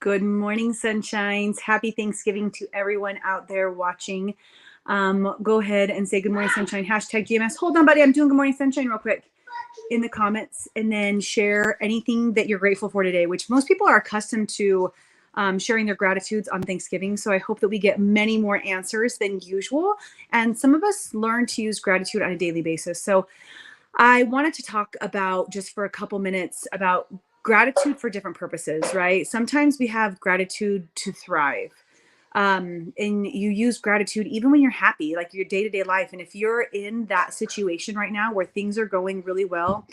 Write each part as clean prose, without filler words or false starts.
Good morning, sunshines. Happy Thanksgiving to everyone out there watching. Go ahead and say good morning, sunshine. Hashtag GMS. Hold on, buddy. I'm doing good morning, sunshine real quick in the comments, and then share anything that you're grateful for today, which most people are accustomed to sharing their gratitudes on Thanksgiving. So I hope that we get many more answers than usual. And some of us learn to use gratitude on a daily basis. So I wanted to talk about just for a couple minutes about gratitude for different purposes, right? Sometimes we have gratitude to thrive. And you use gratitude even when you're happy, like your day to day life. And if you're in that situation right now where things are going really well,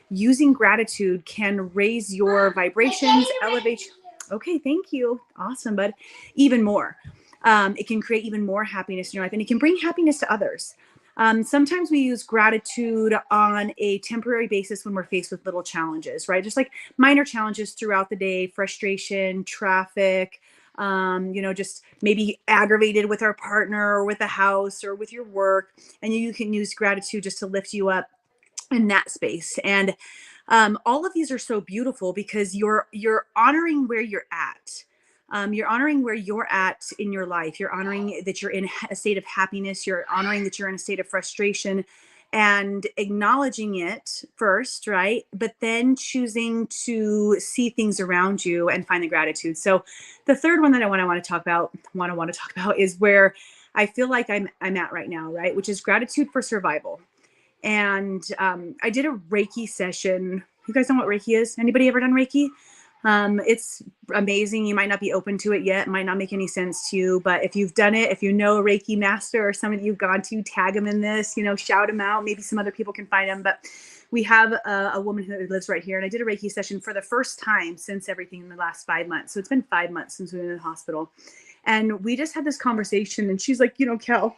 using gratitude can raise your vibrations, elevate. Okay, thank you. Awesome, bud. Even more. It can create even more happiness in your life, and it can bring happiness to others. Sometimes we use gratitude on a temporary basis when we're faced with little challenges, right? Just like minor challenges throughout the day, frustration, traffic, just maybe aggravated with our partner or with the house or with your work. And you can use gratitude just to lift you up in that space. And all of these are so beautiful because you're honoring where you're at. You're honoring where you're at in your life. You're honoring that you're in a state of happiness. You're honoring that you're in a state of frustration and acknowledging it first, right? But then choosing to see things around you and find the gratitude. So the third one that I want to talk about is where I feel like I'm at right now, right? Which is gratitude for survival. And I did a Reiki session. You guys know what Reiki is? Anybody ever done Reiki? It's amazing. You might not be open to it yet. It might not make any sense to you, but if you've done it, if you know a Reiki master or somebody you've gone to, tag them in this, shout them out. Maybe some other people can find them, but we have a woman who lives right here, and I did a Reiki session for the first time since everything in the last 5 months. So it's been 5 months since we've been in the hospital, and we just had this conversation, and she's like, Cal,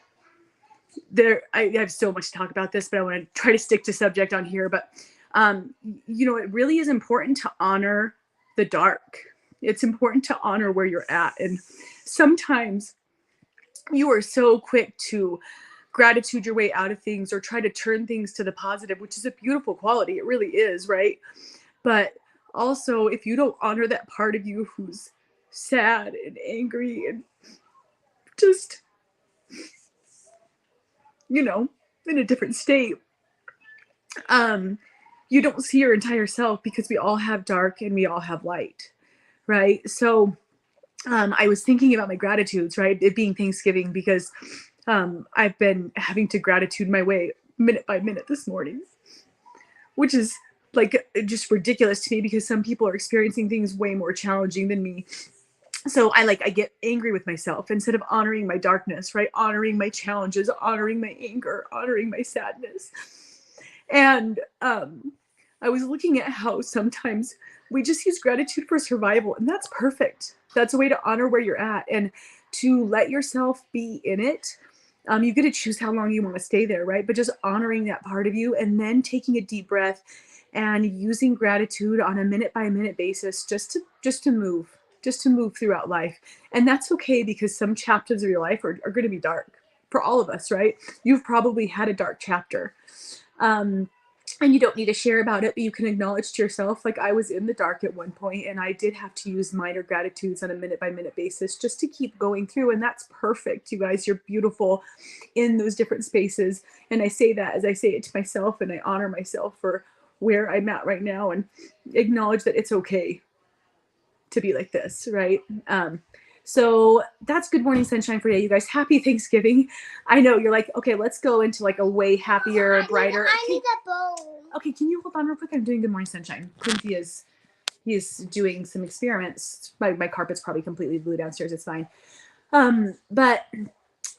I have so much to talk about this, but I want to try to stick to subject on here. But it really is important to honor the dark. It's important to honor where you're at. And sometimes you are so quick to gratitude your way out of things or try to turn things to the positive, which is a beautiful quality. It really is, right? But also, if you don't honor that part of you who's sad and angry and just in a different state, you don't see your entire self, because we all have dark and we all have light, right? So I was thinking about my gratitudes, right? It being Thanksgiving, because I've been having to gratitude my way minute by minute this morning, which is like just ridiculous to me, because some people are experiencing things way more challenging than me. So I get angry with myself instead of honoring my darkness, right? Honoring my challenges, honoring my anger, honoring my sadness. And I was looking at how sometimes we just use gratitude for survival, and that's perfect. That's a way to honor where you're at and to let yourself be in it. You get to choose how long you want to stay there, right? But just honoring that part of you, and then taking a deep breath and using gratitude on a minute by minute basis, just to move throughout life. And that's okay, because some chapters of your life are going to be dark for all of us, right? You've probably had a dark chapter. And you don't need to share about it, but you can acknowledge to yourself, like I was in the dark at one point, and I did have to use minor gratitudes on a minute by minute basis just to keep going through. And that's perfect. You guys, you're beautiful in those different spaces. And I say that as I say it to myself, and I honor myself for where I'm at right now, and acknowledge that it's okay to be like this, right? So that's Good Morning Sunshine for today, you guys. Happy Thanksgiving. I know you're like, okay, let's go into like a way happier, brighter. I need a bowl. Okay, can you hold on real quick? I'm doing Good Morning Sunshine. Quincy he's doing some experiments. My carpet's probably completely blue downstairs. It's fine. But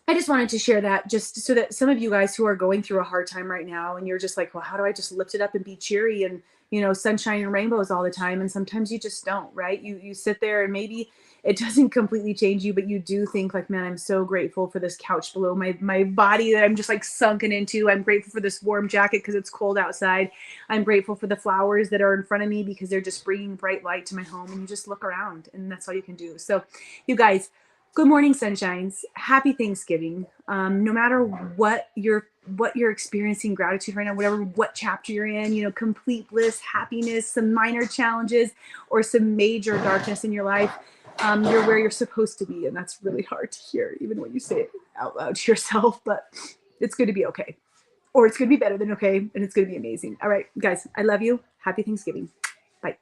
I just wanted to share that, just so that some of you guys who are going through a hard time right now, and you're just like, well, how do I just lift it up and be cheery and, sunshine and rainbows all the time? And sometimes you just don't, right? You sit there, and maybe it doesn't completely change you, but you do think like, man, I'm so grateful for this couch below my body that I'm just like sunken into. I'm grateful for this warm jacket because it's cold outside. I'm grateful for the flowers that are in front of me because they're just bringing bright light to my home. And you just look around, and that's all you can do. So you guys, good morning, sunshines. Happy Thanksgiving. No matter what you're experiencing gratitude right now, what chapter you're in, complete bliss, happiness, some minor challenges, or some major darkness in your life, You're where you're supposed to be. And that's really hard to hear, even when you say it out loud to yourself, but it's going to be okay. Or it's going to be better than okay. And it's going to be amazing. All right, guys, I love you. Happy Thanksgiving. Bye.